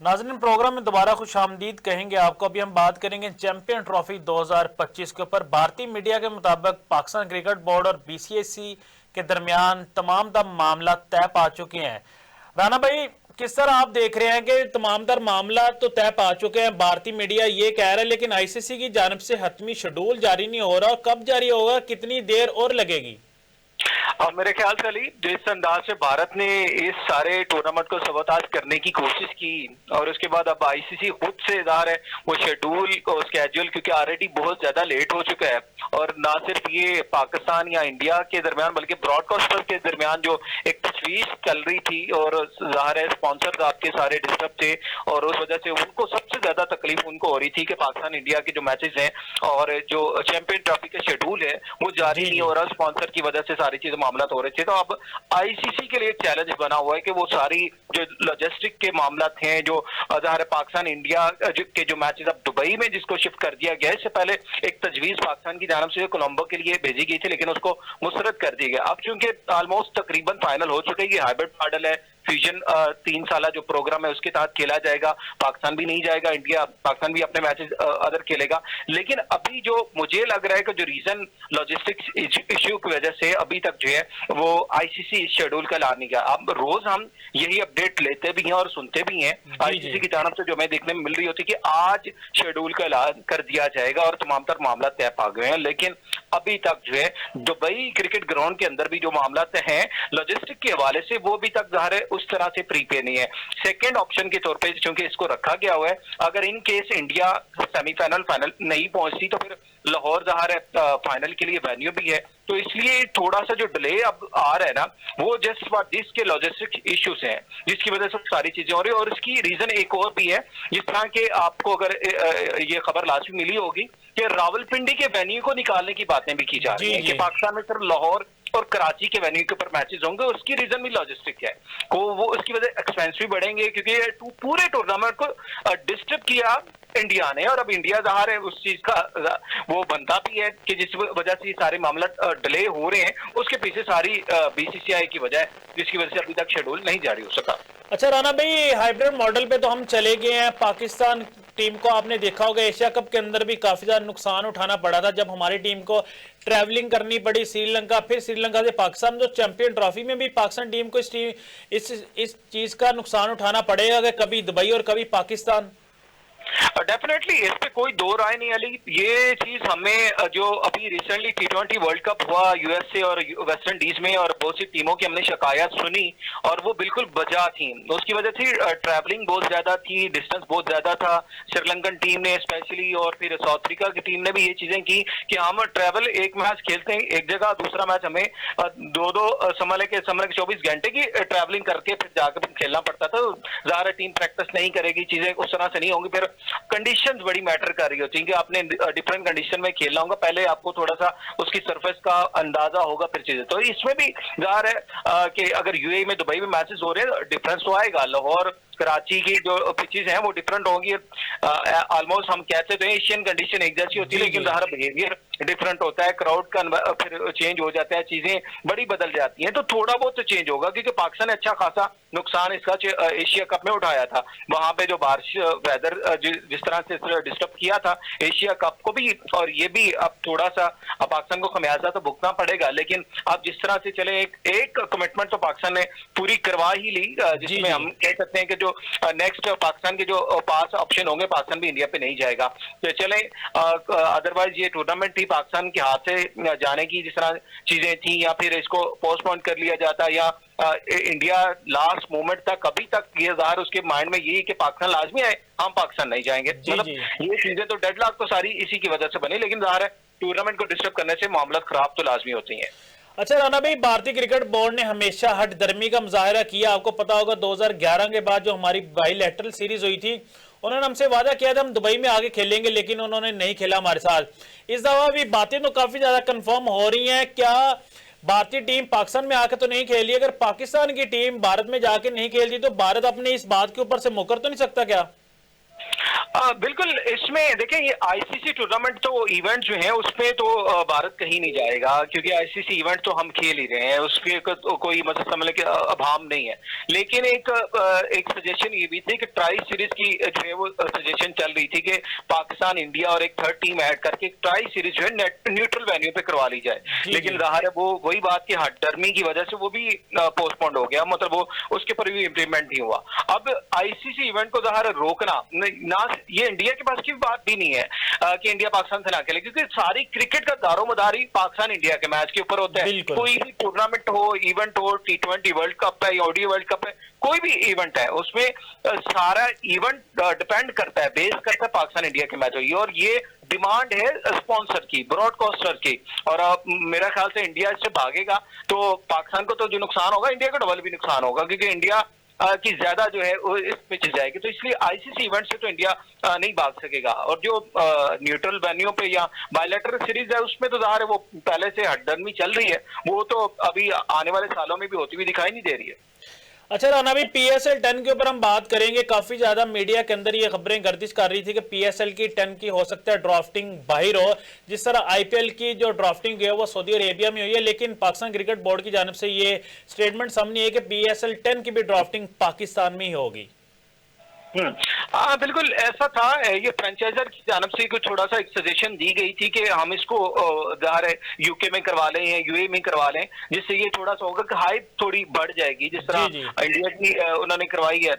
नाज़रीन, प्रोग्राम में दोबारा खुशामदीद कहेंगे आपको। अभी हम बात करेंगे चैंपियन ट्रॉफी 2025 के ऊपर। भारतीय मीडिया के मुताबिक पाकिस्तान क्रिकेट बोर्ड और बीसीएसी के दरमियान तमाम मामला तय पा चुके हैं। राना भाई, किस तरह आप देख रहे हैं कि तमाम मामला तो तय पा चुके हैं, भारतीय मीडिया ये कह रहा है, लेकिन आईसीसी की जानिब से हतमी शेड्यूल जारी नहीं हो रहा, और कब जारी होगा, कितनी देर और लगेगी? और मेरे ख्याल से अली, जिस अंदाज से भारत ने इस सारे टूर्नामेंट को सबताज करने की कोशिश की, और उसके बाद अब आईसीसी खुद से इज़हार है वो शेड्यूल और स्केड्यूल, क्योंकि ऑलरेडी बहुत ज्यादा लेट हो चुका है, और ना सिर्फ ये पाकिस्तान या इंडिया के दरमियान बल्कि ब्रॉडकास्टर के दरमियान जो एक तशवीश चल रही थी, और ज़ाहिर है स्पॉन्सर आपके सारे डिस्टर्ब थे, और उस वजह से उनको सबसे ज्यादा तकलीफ उनको हो रही थी कि पाकिस्तान इंडिया के जो मैचेस हैं और जो चैंपियन ट्रॉफी का शेड्यूल है वो जारी नहीं हो रहा, स्पॉन्सर की वजह से सारी चीजें मामला हो रहे थे। तो अब आईसीसी के लिए चैलेंज बना हुआ है कि वो सारी जो लॉजिस्टिक के मामला थे, जो पाकिस्तान इंडिया के जो मैचेस अब दुबई में जिसको शिफ्ट कर दिया गया है, इससे पहले एक तजवीज पाकिस्तान की जानब से कोलंबो के लिए भेजी गई थी, लेकिन उसको मुस्तरद कर दिया गया। अब चूंकि ऑलमोस्ट तकरीबन फाइनल हो चुका है, ये हाइब्रिड मॉडल है, फ्यूजन 3 साल जो प्रोग्राम है उसके तहत खेला जाएगा, पाकिस्तान भी नहीं जाएगा, इंडिया पाकिस्तान भी अपने मैचेस अदर खेलेगा। लेकिन अभी जो मुझे लग रहा है कि जो रीजन लॉजिस्टिक्स इश्यू की वजह से अभी तक जो है वो आईसीसी इस शेड्यूल का ला नहीं गया। अब रोज हम यही अपडेट लेते भी हैं और सुनते भी हैं आईसीसी की जानब से, जो हमें देखने में मिल रही होती है कि आज शेड्यूल का ऐलान कर दिया जाएगा और तमाम तर मामला तय पा गए हैं। लेकिन अभी तक जो है दुबई क्रिकेट ग्राउंड के अंदर भी जो मामला हैं लॉजिस्टिक के हवाले से, वो अभी तक ज़ाहिर है उस तरह से प्रीपे नहीं है। सेकंड ऑप्शन के तौर पे क्योंकि इसको रखा गया हुआ है, अगर in case India semifinal final नहीं पहुंचती तो फिर लाहौर ज़ाहिर है फाइनल के लिए वेन्यू भी है, तो इसलिए थोड़ा सा जो डिले अब आ रहा है ना, वो जस्ट फॉर दिस के लॉजिस्टिक इश्यूज हैं जिसकी वजह से सारी चीजें हो रही है। और इसकी रीजन एक और भी है, जिस तरह के आपको अगर ये खबर लाजमी मिली होगी कि रावलपिंडी के वेन्यू को निकालने की बातें भी की जा रही है कि पाकिस्तान में सिर्फ लाहौर और कराची के वेन्यू के ऊपर मैचेस होंगे। उसकी रीजन भी लॉजिस्टिक है, को वो उसकी वजह एक्सपेंस भी बढ़ेंगे, क्योंकि पूरे टूर्नामेंट को डिस्टर्ब किया इंडिया ने, और अब इंडिया ज़ाहिर है उस चीज का वो बनता भी है कि जिस वजह से सारे मामला डिले हो रहे हैं, उसके पीछे सारी बीसीसीआई की वजह है, जिसकी वजह से अभी तक शेड्यूल नहीं जारी हो सका। अच्छा राना भाई, हाइब्रिड मॉडल पे तो हम चले गए हैं। पाकिस्तान टीम को आपने देखा होगा एशिया कप के अंदर भी काफी ज्यादा नुकसान उठाना पड़ा था, जब हमारी टीम को ट्रैवलिंग करनी पड़ी श्रीलंका, फिर श्रीलंका से पाकिस्तान। जो चैंपियन ट्रॉफी में भी पाकिस्तान टीम को इस चीज का नुकसान उठाना पड़ेगा कि कभी दुबई और कभी पाकिस्तान। डेफिनेटली इस पे कोई दो राय नहीं अली। ये चीज हमें जो अभी रिसेंटली T20 वर्ल्ड कप हुआ यूएसए और वेस्ट इंडीज में, और बहुत सी टीमों की हमने शिकायत सुनी और वो बिल्कुल बजा थी, उसकी वजह से ट्रैवलिंग बहुत ज्यादा थी, डिस्टेंस बहुत ज्यादा था। श्रीलंकन टीम ने स्पेशली और फिर साउथ अफ्रीका की टीम ने भी ये चीजें की कि हम ट्रैवल एक मैच खेलते हैं एक जगह, दूसरा मैच हमें दो समझ के 24 घंटे की ट्रैवलिंग करके फिर जाकर खेलना पड़ता था। ज़ाहिर टीम प्रैक्टिस नहीं करेगी, चीजें उस तरह से नहीं होंगी, फिर कंडीशंस बड़ी मैटर कर रही होती हैं कि आपने डिफरेंट कंडीशन में खेलना होगा, पहले आपको थोड़ा सा उसकी सरफेस का अंदाजा होगा फिर चीजें। तो इसमें भी ज़ाहिर है कि अगर यूएई में दुबई में मैचेस हो रहे हैं डिफरेंस तो आएगा। लाहौर कराची की जो पिचेस हैं वो डिफरेंट होंगी। ऑलमोस्ट हम कहते तो एशियन कंडीशन एक जैसी होती है, लेकिन ज़ाहिर बिहेवियर डिफरेंट होता है, क्राउड का फिर चेंज हो जाता है, चीजें बड़ी बदल जाती हैं, तो थोड़ा बहुत तो चेंज होगा। क्योंकि पाकिस्तान ने अच्छा खासा नुकसान इसका एशिया कप में उठाया था, वहां पे जो बारिश वेदर जिस तरह से डिस्टर्ब किया था एशिया कप को भी, और ये भी अब थोड़ा सा पाकिस्तान को खमियाजा तो भुगतना पड़ेगा। लेकिन अब जिस तरह से चले एक कमिटमेंट तो पाकिस्तान ने पूरी करवा ही ली, जिसमें हम कह सकते हैं कि जो नेक्स्ट पाकिस्तान के जो पास ऑप्शन होंगे, पाकिस्तान भी इंडिया पे नहीं जाएगा। तो चले अदरवाइज ये टूर्नामेंट थी पाकिस्तान के हाथ से जाने की जिस तरह चीजें थी, या फिर इसको पोस्टपोन कर लिया जाता, या इंडिया लास्ट मोमेंट तक अभी तक ये ज़ाहिर उसके माइंड में यही कि पाकिस्तान लाजमी है, हम पाकिस्तान नहीं जाएंगे। मतलब ये चीजें तो डेडलॉक तो सारी इसी की वजह से बनी, लेकिन ज़ाहिर है टूर्नामेंट को डिस्टर्ब करने से मामला खराब तो लाजमी होती हैं। अच्छा राना भाई, भारतीय क्रिकेट बोर्ड ने हमेशा हट दर्मी का मुजाहरा किया। आपको पता होगा 2011 के बाद जो हमारी बाईलैटरल सीरीज हुई थी उन्होंने हमसे वादा किया था हम दुबई में आगे खेलेंगे, लेकिन उन्होंने नहीं खेला हमारे साथ। इस दफा भी बातें तो काफी ज्यादा कंफर्म हो रही हैं। क्या भारतीय टीम पाकिस्तान में आके तो नहीं खेली? अगर पाकिस्तान की टीम भारत में जाके नहीं खेलती तो भारत अपने इस बात के ऊपर से मुकर तो नहीं सकता क्या? बिल्कुल। इसमें देखिए, ये आईसीसी टूर्नामेंट तो इवेंट जो है उसमें तो भारत कहीं नहीं जाएगा, क्योंकि आईसीसी इवेंट तो हम खेल ही रहे हैं, उसके तो कोई मतलब समझ लें कि अभाव नहीं है। लेकिन एक सजेशन ये भी थी कि ट्राई सीरीज की जो है वो सजेशन चल रही थी कि पाकिस्तान, इंडिया और एक थर्ड टीम ऐड करके एक ट्राई सीरीज जो है न्यूट्रल वेन्यू पे करवा ली जाए। लेकिन जाहिर है वो वही बात की हटदर्मी की वजह से वो भी पोस्टपोन्ड हो गया, मतलब वो उसके पर भी इम्प्लीमेंट नहीं हुआ। अब आईसीसी इवेंट को जाहिर है रोकना ना, ये इंडिया के पास की बात भी नहीं है कि इंडिया पाकिस्तान से ना खेले, क्योंकि सारी क्रिकेट का दारोमदार ही पाकिस्तान इंडिया के मैच के ऊपर होता है। कोई भी टूर्नामेंट हो, इवेंट हो, T20 वर्ल्ड कप है या ओडीआई वर्ल्ड कप है, कोई भी इवेंट है, उसमें सारा इवेंट डिपेंड करता है, बेस करता है पाकिस्तान इंडिया के मैच होगी। और ये डिमांड है स्पॉन्सर की, ब्रॉडकास्टर की। और मेरा ख्याल से इंडिया इससे भागेगा तो पाकिस्तान को तो जो नुकसान होगा, इंडिया को डबल भी नुकसान होगा, क्योंकि इंडिया की ज्यादा जो है वो इस पे चल जाएगी। तो इसलिए आईसीसी इवेंट से तो इंडिया नहीं भाग सकेगा। और जो न्यूट्रल वेन्यू पे या बायलैटरल सीरीज है उसमें तो ज़ाहिर है वो पहले से हटदर्मी चल रही है, वो तो अभी आने वाले सालों में भी होती हुई दिखाई नहीं दे रही है। अच्छा राना भाई, PSL 10 के ऊपर हम बात करेंगे। काफी ज्यादा मीडिया के अंदर ये खबरें गर्दिश कर रही थी कि PSL की 10 की हो सकता है ड्राफ्टिंग बाहर हो, जिस तरह IPL की जो ड्राफ्टिंग है वो सऊदी अरेबिया में हुई है, लेकिन पाकिस्तान क्रिकेट बोर्ड की जानिब से ये स्टेटमेंट सामने है कि PSL 10 की भी ड्राफ्टिंग पाकिस्तान में ही होगी। हाँ बिल्कुल ऐसा था। ये फ्रेंचाइजर की जानब से कुछ थोड़ा सा एक सजेशन दी गई थी कि हम इसको ज़ाहिर है यूके में करवा लें या यूए में करवा लें, जिससे ये थोड़ा सा होगा कि हाइप थोड़ी बढ़ जाएगी, जिस तरह इंडिया की उन्होंने करवाई है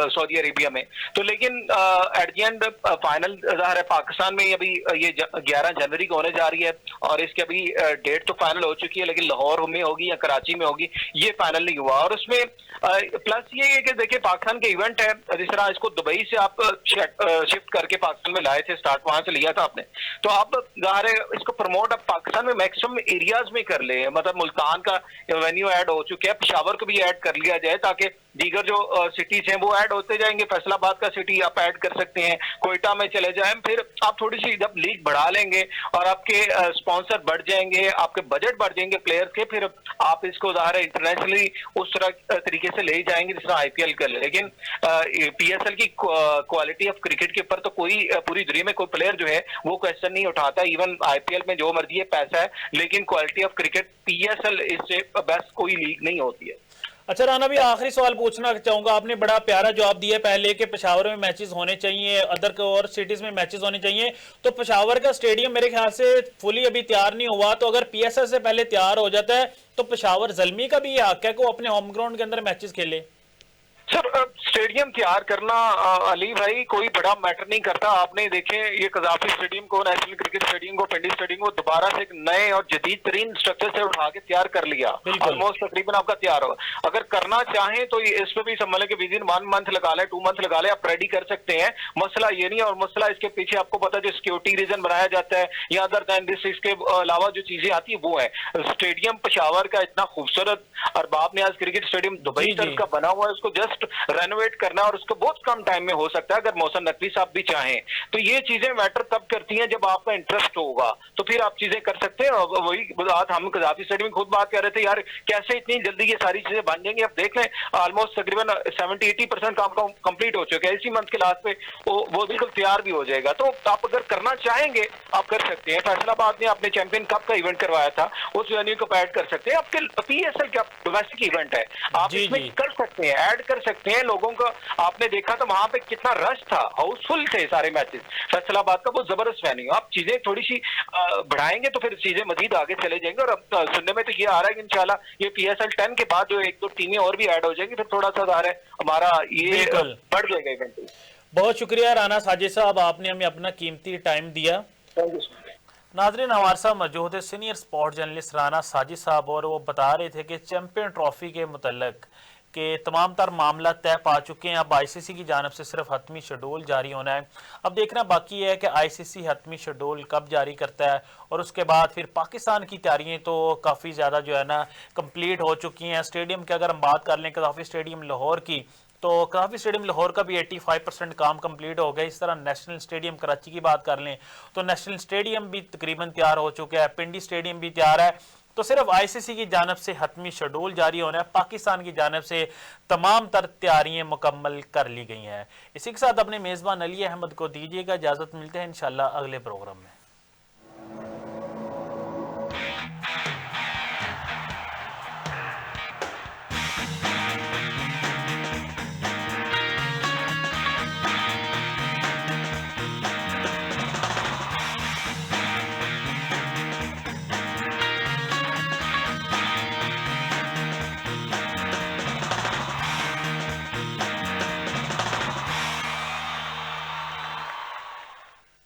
सऊदी अरेबिया में। तो लेकिन एट द एंड फाइनल ज़ाहिर है पाकिस्तान में अभी ये 11 जनवरी को होने जा रही है, और इसकी अभी डेट तो फाइनल हो चुकी है, लेकिन लाहौर में होगी या कराची में होगी ये फाइनल नहीं हुआ। और उसमें प्लस ये है कि देखिए पाकिस्तान के इवेंट है, जिस तरह इसको दुबई से आप शिफ्ट करके पाकिस्तान में लाए थे, स्टार्ट वहां से लिया था आपने, तो आप ज़ाहिर है इसको प्रमोट अब पाकिस्तान में मैक्सिमम एरियाज में कर ले। मतलब मुल्तान का वेन्यू ऐड हो चुके हैं, पेशावर को भी ऐड कर लिया जाए ताकि दीगर जो सिटीज हैं वो ऐड होते जाएंगे। फैसलाबाद का सिटी आप ऐड कर सकते हैं, कोयटा में चले जाएं, फिर आप थोड़ी सी जब लीग बढ़ा लेंगे और आपके स्पॉन्सर बढ़ जाएंगे, आपके बजट बढ़ जाएंगे प्लेयर्स के, फिर आप इसको ज़ाहिर है इंटरनेशनली उस तरह तरीके से ले जाएंगे जिस तरह IPL कर ले। लेकिन PSL की क्वालिटी ऑफ क्रिकेट के ऊपर तो कोई पूरी दुनिया में कोई प्लेयर जो है वो क्वेश्चन नहीं उठाता। इवन IPL में जो मर्जी है पैसा है, लेकिन क्वालिटी ऑफ क्रिकेट PSL इससे बेस्ट कोई लीग नहीं होती है। अच्छा राना भी आखिरी सवाल पूछना चाहूंगा। आपने बड़ा प्यारा जवाब दिया पहले कि पेशावर में मैचेस होने चाहिए, अदर और सिटीज में मैचेस होने चाहिए। तो पेशावर का स्टेडियम मेरे ख्याल से फुली अभी तैयार नहीं हुआ, तो अगर PSL से पहले तैयार हो जाता है तो पेशावर ज़ल्मी का भी ये हक है कि वो अपने होम ग्राउंड के अंदर मैचेस खेले। सर स्टेडियम तैयार करना अली भाई कोई बड़ा मैटर नहीं करता। आपने देखे ये कजाफी स्टेडियम को, नेशनल क्रिकेट स्टेडियम को, पिंडी स्टेडियम को दोबारा से एक नए और जदीद तरीन स्ट्रक्चर से उठा के तैयार कर लिया, ऑलमोस्ट तकरीबन आपका तैयार होगा। अगर करना चाहें तो इस पे भी समझ लें कि विद इन 1 मंथ लगा लें, 2 मंथ लगा लें, आप रेडी कर सकते हैं। मसला ये नहीं है। और मसला इसके पीछे आपको पता है जो सिक्योरिटी रीजन बनाया जाता है या अदर दैन दिस, इसके अलावा जो चीजें आती है वो है स्टेडियम पेशावर का इतना खूबसूरत अरबाब नियाज क्रिकेट स्टेडियम दुबई तर्ज का बना हुआ है, उसको जस्ट रेनोवेट करना और उसको बहुत कम टाइम में हो सकता है अगर मोहसिन नकवी साहब भी चाहें। तो ये चीजें मैटर तब करती हैं जब आपका इंटरेस्ट होगा, तो फिर आप चीजें कर सकते हैं। और वही बात हम कजाफी स्टेडियम में खुद बात कर रहे थे, यार कैसे इतनी जल्दी ये सारी चीजें बन जाएंगी। अब देख लें ऑलमोस्ट तकरीबन 70-80% काम कंप्लीट हो चुका है, इसी मंथ के लास्ट पे वो बिल्कुल तैयार भी हो जाएगा। तो आप अगर करना चाहेंगे आप कर सकते हैं। फैसलाबाद ने अपने चैंपियन कप का इवेंट करवाया था, उस वेन्यू को ऐड कर सकते हैं। आपके PSL का डोमेस्टिक इवेंट है, आप इसमें कर सकते हैं, ऐड कर सकते हैं। लोगों का आपने देखा तो वहां पे कितना रश था, हाउसफुल थे सारे मैचेस। फैसलाबाद का बहुत जबरदस्त वेन्यू। आप चीजें थोड़ी सी बढ़ाएंगे तो फिर चीजें मजीद आगे चले जाएंगे। और अब सुनने में तो ये आ रहा है कि इंशाल्लाह ये PSL 10 के बाद जो 1-2 टीमें और भी ऐड हो जाएंगी, फिर थोड़ा सा हमारा ये बढ़ जाएगा इवेंट। बहुत शुक्रिया राना साजिद साहब, आपने हमें अपना कीमती टाइम दिया। नाजरीन, हमारे साथ मौजूद है senior sports journalist Rana Sajid साहब, और वो बता रहे थे कि चैंपियन ट्रॉफी के मुतल्लिक के तमाम तर मामला तय पा चुके हैं। अब ICC की जानब से सिर्फ हतमी शेड्यूल जारी होना है। अब देखना बाकी है कि ICC हतमी शेड्यूल कब जारी करता है, और उसके बाद फिर पाकिस्तान की तैयारियां तो काफ़ी ज़्यादा जो है ना कंप्लीट हो चुकी हैं। स्टेडियम की अगर हम बात कर लें कज़ाफ़ी स्टेडियम लाहौर की, तो काफ़ी स्टेडियम लाहौर का भी 85% काम कंप्लीट हो गया। इस तरह नेशनल स्टेडियम कराची की बात कर लें तो नेशनल स्टेडियम भी तकरीबन तैयार हो चुका है, पिंडी स्टेडियम भी तैयार है। तो सिर्फ आईसीसी की जानब से हतमी शेड्यूल जारी होना है, पाकिस्तान की जानब से तमाम तर तैयारियां मुकम्मल कर ली गई हैं। इसी के साथ अपने मेज़बान अली अहमद को दीजिएगा इजाज़त, मिलते हैं इंशाल्लाह अगले प्रोग्राम में।